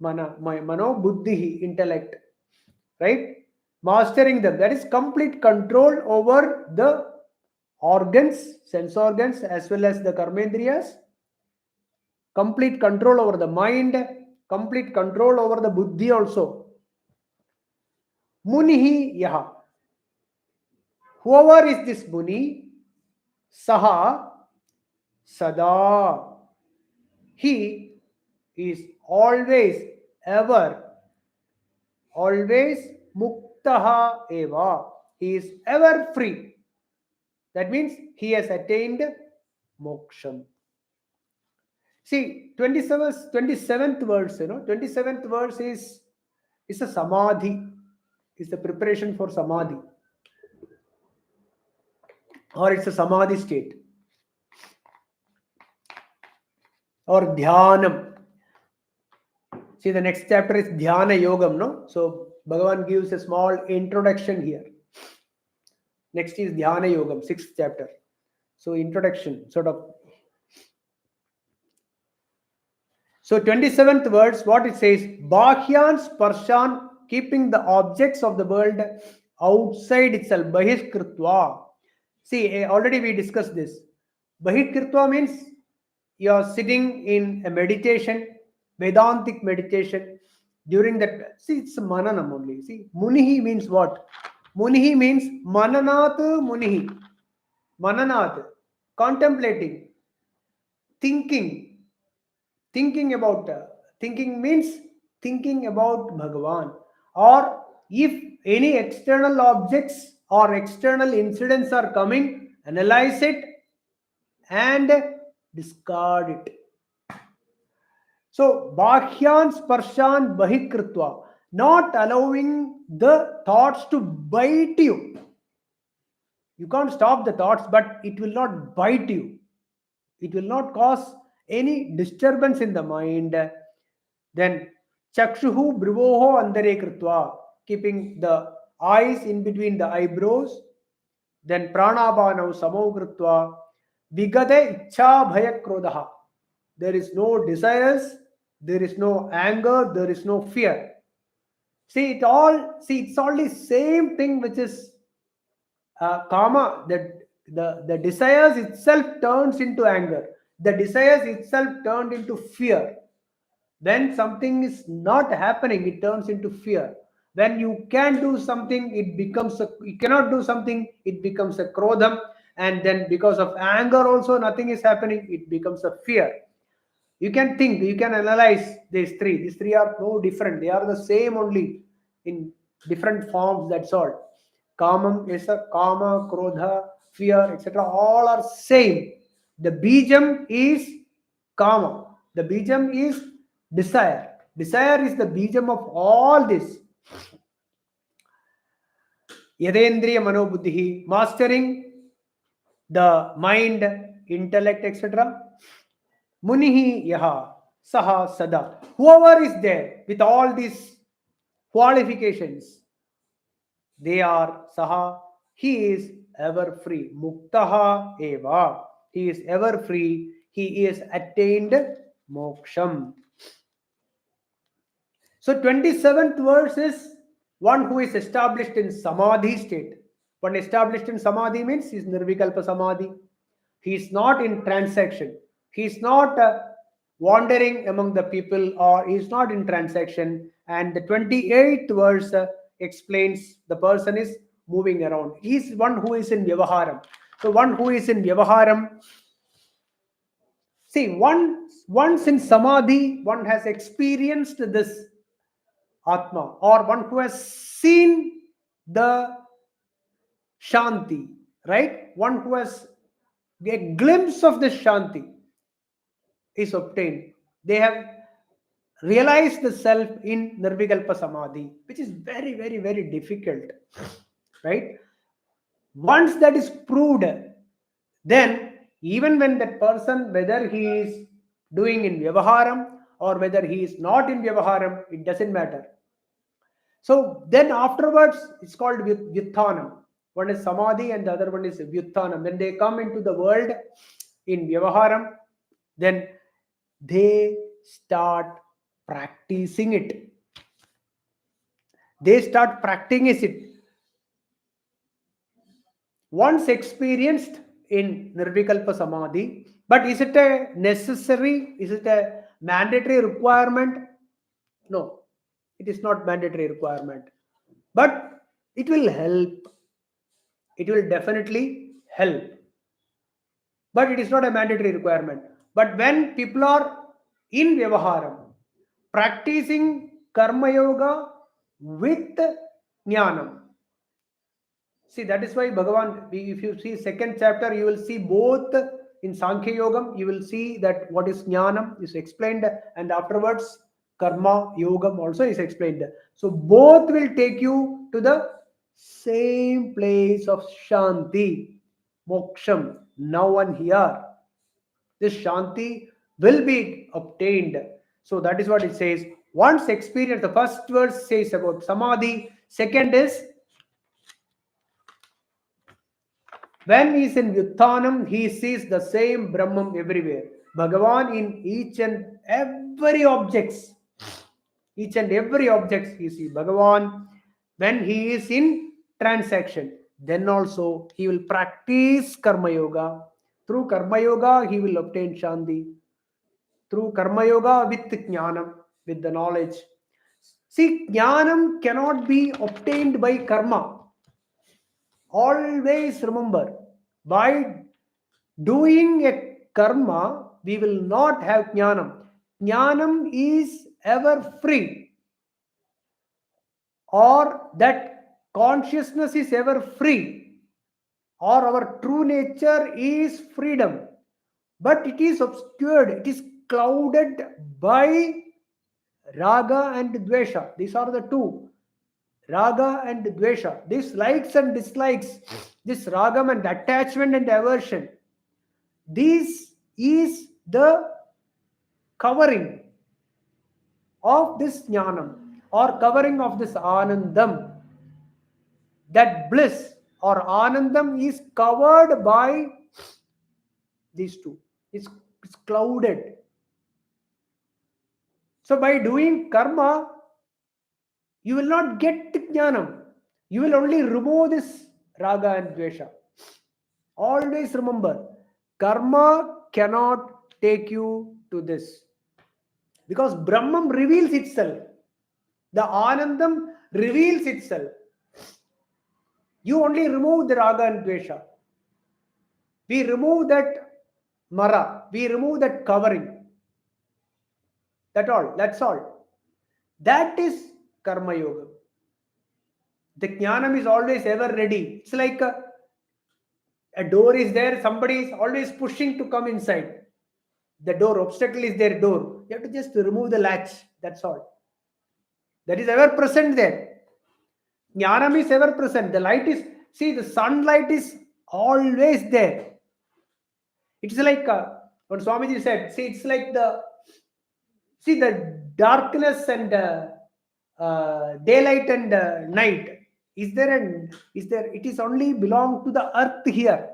Mano Buddhi, intellect, right? Mastering them, that is complete control over the organs, sense organs, as well as the Karmendriyas, complete control over the mind, complete control over the buddhi also. Munihi yaha. Whoever is this Muni, saha, sada. He is always, ever, always muktaha eva. He is ever free. That means he has attained moksham. See, 27th verse, 27th verse is a samadhi, is the preparation for samadhi, or it's a samadhi state, or dhyanam. See, the next chapter is dhyana yogam, no? So Bhagavan gives a small introduction here. Next is dhyana yogam, 6th chapter. So introduction, sort of. So 27th verse, what it says, Bahyan sparshan, keeping the objects of the world outside itself, bahishkritva. See, already we discussed this. Bahishkritva means you are sitting in a meditation, Vedantic meditation. During that, see, it's mananam only. See, munihi means what? Munihi means mananat munihi. Mananat, contemplating, thinking. Thinking about, thinking means thinking about Bhagavan. Or if any external objects or external incidents are coming, analyze it and discard it. So, Bhakyan Sparshan Bahikritva, not allowing the thoughts to bite you. You can't stop the thoughts, but it will not bite you. It will not cause any disturbance in the mind. Then chakshuhu brivoho andare kritva, keeping the eyes in between the eyebrows. Then pranabhanau samau kritva, vigade ichha bhaya krodaha. There is no desires, there is no anger, there is no fear. See, it's all the same thing, which is kama. The desires itself turns into anger. The desires itself turned into fear. When something is not happening, it turns into fear. When you can do something, it becomes a, you cannot do something, it becomes a krodham. And then because of anger also nothing is happening, it becomes a fear. You can think, you can analyze these three are no different, they are the same only in different forms, that's all. Kamam is a kama, krodha, fear, etc., all are same. The bijam is kama, the bijam is desire. Desire is the bijam of all this. Yadendriya manobuddhi, mastering the mind, intellect, etc. Munihi yaha saha sada. Whoever is there with all these qualifications, they are saha, he is ever free. Muktaha eva. He is ever free. He is attained moksham. So 27th verse is one who is established in samadhi state. One established in samadhi means he is nirvikalpa samadhi. He is not in transaction. He is not wandering among the people, or he is not in transaction. And the 28th verse explains the person is moving around. He is one who is in vyavaharam. So one who is in vyavaharam, see, once in samadhi, one has experienced this Atma, or one who has seen the Shanti, right? One who has a glimpse of the Shanti is obtained. They have realized the self in Nirvikalpa Samadhi, which is very, very, very difficult, right? Once that is proved, then even when that person, whether he is doing in Vyavaharam or whether he is not in Vyavaharam, it doesn't matter. So then afterwards, it's called Vyutthanam. One is Samadhi and the other one is Vyutthanam. When they come into the world in Vyavaharam, then they start practicing it. They start practicing it. Once experienced in Nirvikalpa Samadhi, but is it a necessary, is it a mandatory requirement? No, it is not mandatory requirement. But it will help. It will definitely help. But it is not a mandatory requirement. But when people are in Vyavaharam, practicing Karma Yoga with Jnanam. See, that is why Bhagavan, if you see second chapter, you will see both in Sankhya Yogam, you will see that what is Jnanam is explained, and afterwards Karma Yogam also is explained. So both will take you to the same place of Shanti, Moksham, now and here. This Shanti will be obtained. So that is what it says. Once experience, the first verse says about Samadhi, second is when he is in Vyutthanam, he sees the same Brahman everywhere. Bhagavan in each and every objects. Each and every objects he sees Bhagavan. When he is in transaction, then also he will practice Karma Yoga. Through Karma Yoga, he will obtain Shanti. Through Karma Yoga with Jnanam, with the knowledge. See, Jnanam cannot be obtained by Karma. Always remember, by doing a karma, we will not have jnanam. Jnanam is ever free, or that consciousness is ever free, or our true nature is freedom. But it is obscured, it is clouded by raga and dvesha. These are the two. Raga and dvesha. These likes and dislikes, this ragam and attachment and aversion. This is the covering of this jnanam, or covering of this anandam. That bliss or anandam is covered by these two. It's clouded. So by doing karma, you will not get jnanam. You will only remove this raga and dvesha. Always remember, karma cannot take you to this. Because Brahman reveals itself. The Anandam reveals itself. You only remove the raga and dvesha. We remove that mara. We remove that covering. That's all. That is karma yoga. The jnanam is always ever ready. It's like a door is there, somebody is always pushing to come inside. The door, obstacle is there, door. You have to just remove the latch. That's all. That is ever present there. Jnanam is ever present. The light is, see, the sunlight is always there. It's like when Swamiji said, see, it's like the darkness and daylight and night. Is there? It is only belong to the earth here.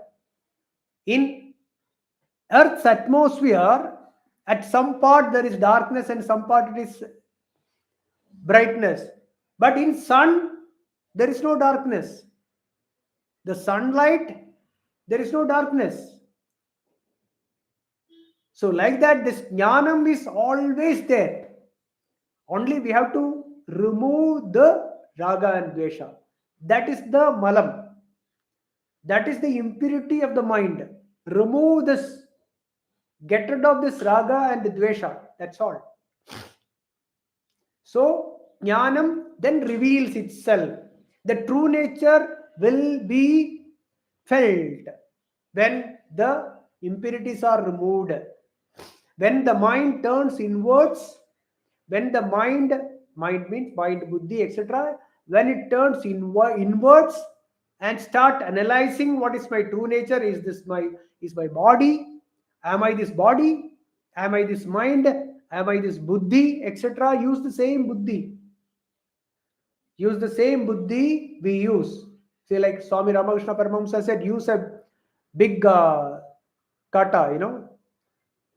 In Earth's atmosphere, at some part there is darkness and some part it is brightness. But in sun, there is no darkness. The sunlight, there is no darkness. So like that, this jnanam is always there. Only we have to remove the raga and dvesha. That is the malam. That is the impurity of the mind. Remove this. Get rid of this raga and dvesha. That's all. So, jnanam then reveals itself. The true nature will be felt when the impurities are removed. When the mind turns inwards, when the mind means mind, buddhi, etc., when it turns inwards and start analyzing what is my true nature, is my body? Am I this body? Am I this mind? Am I this buddhi, etc.? Use the same buddhi. Use the same buddhi we use. Say, like Swami Ramakrishna Paramahamsa said, use a big kata,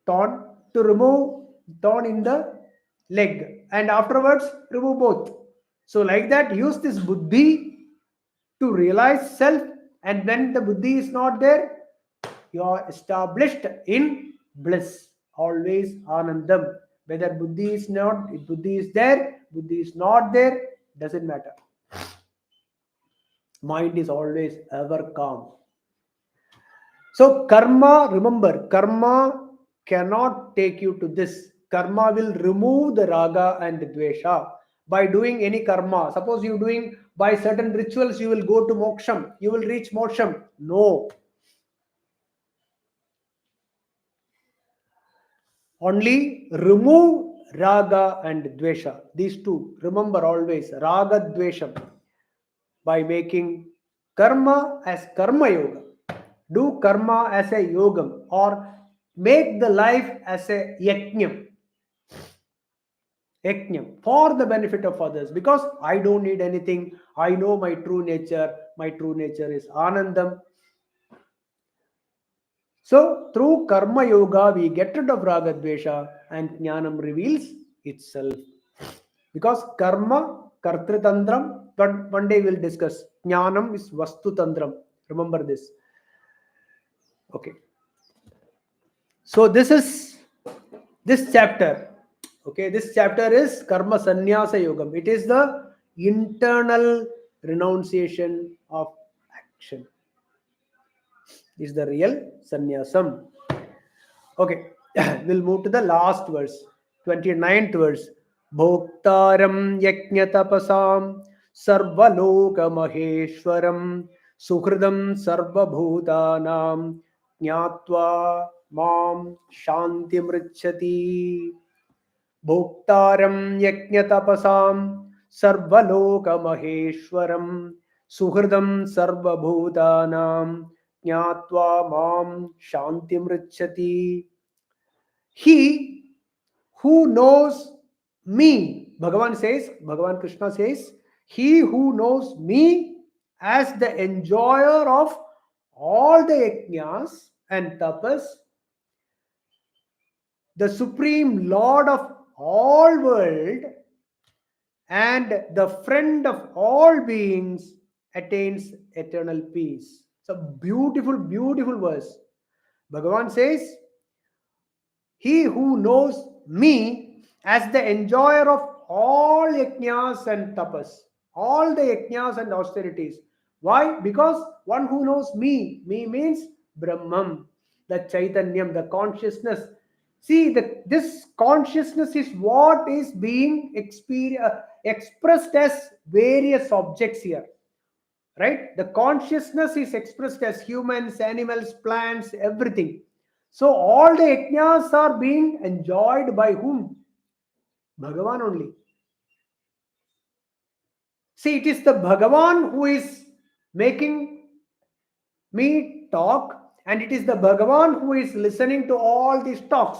thorn, to remove thorn in the leg, and afterwards remove both. So like that, use this buddhi to realize self, and when the buddhi is not there, you are established in bliss, always anandam. Whether buddhi is not, if buddhi is there, buddhi is not there, doesn't matter. Mind is always ever calm. So karma, remember, karma cannot take you to this. Karma will remove the raga and dvesha by doing any karma. Suppose you doing by certain rituals, you will go to moksham, you will reach moksham. No. Only remove raga and dvesha. These two. Remember always, raga dvesham. By making karma as karma yoga. Do karma as a yogam, or make the life as a yajnam. Yajnam for the benefit of others, because I don't need anything. I know my true nature. My true nature is anandam. So through karma yoga, we get rid of raga dvesha, and jnanam reveals itself. Because karma, kartritandram, but one day we'll discuss. Jnanam is vastu tandram. Remember this. Okay. So this is this chapter. Okay, this chapter is karma sannyasa yogam. It is the internal renunciation of action. Is the real sannyasam. Okay, we'll move to the last verse, 29th verse. Bhoktaram yajnatapasam sarvaloka maheshwaram suhridam sarvabhutanam jnatva mam shanti mrichati. Bhoktaram yajnatapasam sarvaloka maheshwaram suhridam sarvabhutanam jnatva mam shanti mrichati. He who knows me, Bhagavan Krishna says, he who knows me as the enjoyer of all the yajnas and tapas, the supreme lord of all world and the friend of all beings, attains eternal peace. It's a beautiful, beautiful verse. Bhagavan says, he who knows me as the enjoyer of all yajnas and tapas. all the yajnas and austerities. Why? Because one who knows me means Brahman, the Chaitanyam, the consciousness. See, this consciousness is what is being expressed as various objects here, right? The consciousness is expressed as humans, animals, plants, everything. So all the yajnas are being enjoyed by whom? Bhagavan only. See, it is the Bhagavan who is making me talk, and it is the Bhagavan who is listening to all these talks.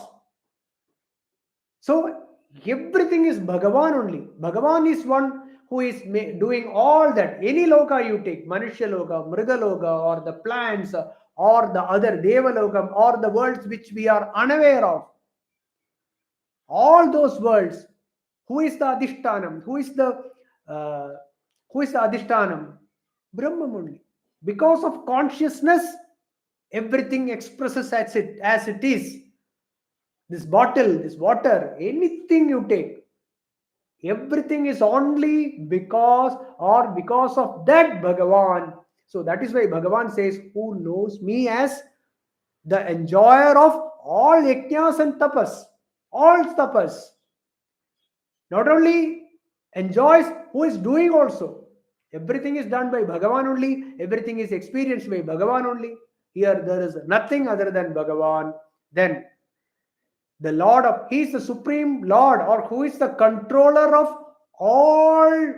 So everything is Bhagavan only. Bhagavan is one who is doing all that. Any loka you take, Manusha loka, Mriga loka, or the plants, or the other Deva lokam, or the worlds which we are unaware of, all those worlds, who is the Adhishtanam? Uh, who is the Adhishtanam? Brahman only. Because of consciousness, everything expresses as it is. This bottle, this water, anything you take, everything is only because of that Bhagavan. So that is why Bhagavan says, who knows me as the enjoyer of all yajnas and tapas, all tapas. Not only enjoys, who is doing also. Everything is done by Bhagavan only, everything is experienced by Bhagavan only. Here there is nothing other than Bhagavan. Then the Lord of, he is the supreme Lord, or who is the controller of all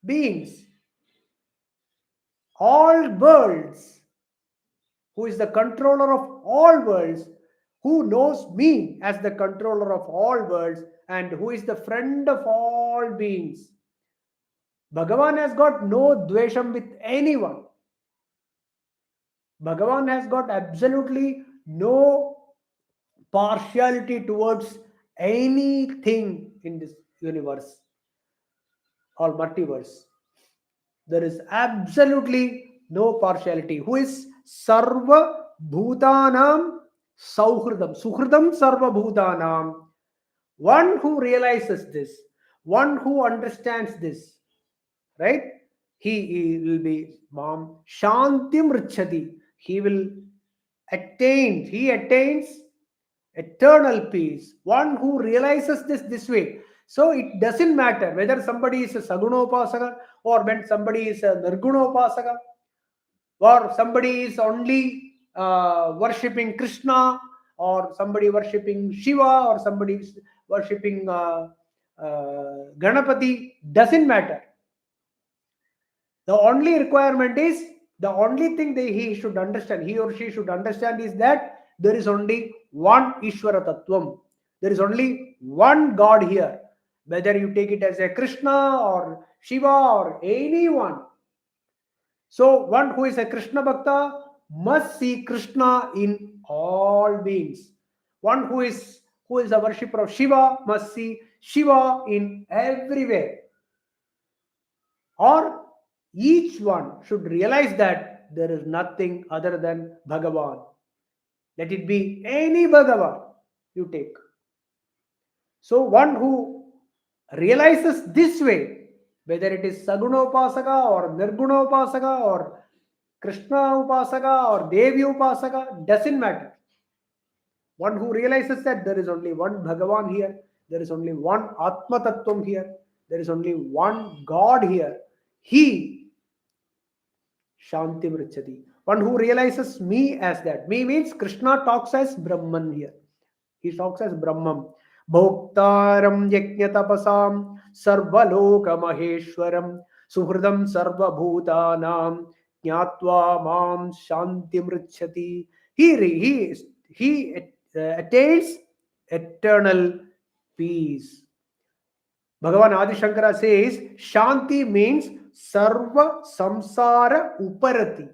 beings, all worlds, who is the controller of all worlds, who knows me as the controller of all worlds, and who is the friend of all beings. Bhagavan has got no dvesham with anyone. Bhagavan has got absolutely no partiality towards anything in this universe or multiverse. There is absolutely no partiality. Who is Sarva Bhutanam Sauhridam? Suhridam Sarva Bhutanam. One who realizes this, one who understands this, right? He will be Mam Shantim Richati. He will he attains eternal peace. One who realizes this way. So it doesn't matter whether somebody is a Sagunopasaka, or when somebody is a Nirgunopasaka, or somebody is only worshipping Krishna, or somebody worshipping Shiva, or somebody is worshipping Ganapati, doesn't matter. The only requirement is, the only thing that he should understand, he or she should understand, is that there is only one Ishvara Tattvam. There is only one God here. Whether you take it as a Krishna or Shiva or anyone. So one who is a Krishna Bhakta must see Krishna in all beings. One who is a worshipper of Shiva must see Shiva in everywhere. Or each one should realize that there is nothing other than Bhagavan. Let it be any Bhagavan you take. So one who realizes this way, whether it is Saguna Upasaka or Nirguna Upasaka or Krishna Upasaka or Devi Upasaka, doesn't matter. One who realizes that there is only one Bhagavan here, there is only one Atma Tattvam here, there is only one God here, he Shanti Vrichati. One who realizes me as that. Me means Krishna talks as Brahman here. He talks as Brahman. Bhoktaram yajnatapasam sarvaloka maheshwaram suhridam sarvabhutanam jnatva mam shanti mrichati. He attains eternal peace. Bhagavan Adi Shankara says Shanti means Sarva Samsara Uparati.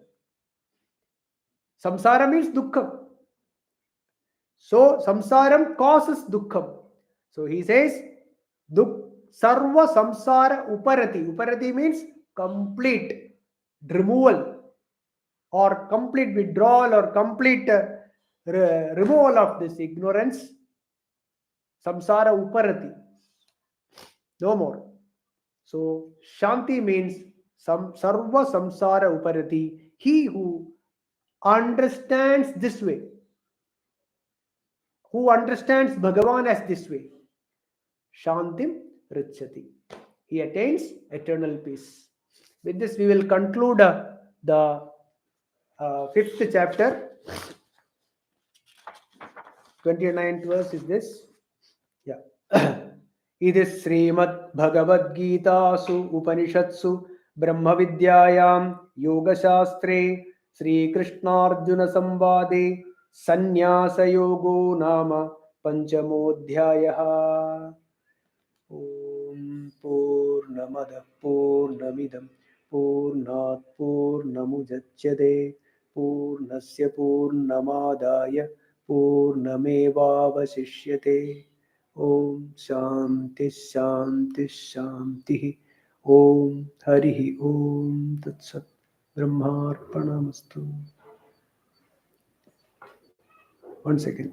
Samsara means Dukkham. So Samsaram causes Dukkham. So he says Sarva Samsara Uparati. Uparati means complete removal, or complete withdrawal, or complete removal of this ignorance. Samsara Uparati. No more. So Shanti means sarva samsara uparati. He who understands this way, who understands Bhagavan as this way, Shantim Richati. He attains eternal peace. With this, we will conclude the fifth chapter. 29th verse is this. Yeah. It is Srimad Bhagavad Gita Su Upanishatsu Brahma Vidyayam Yoga Shastre Sri Krishna Arjuna Samvade Sannyasa Yogo Nama Panchamodhyayaha. Om Purnamada Purnamidam Purnat Purnamudachyate Purnasya Purnamadaya Purnamevavasishyate. Om Shanti Shanti Shanti. Om Harihi Om Tat Sat. Brahmarpanamastu. One second.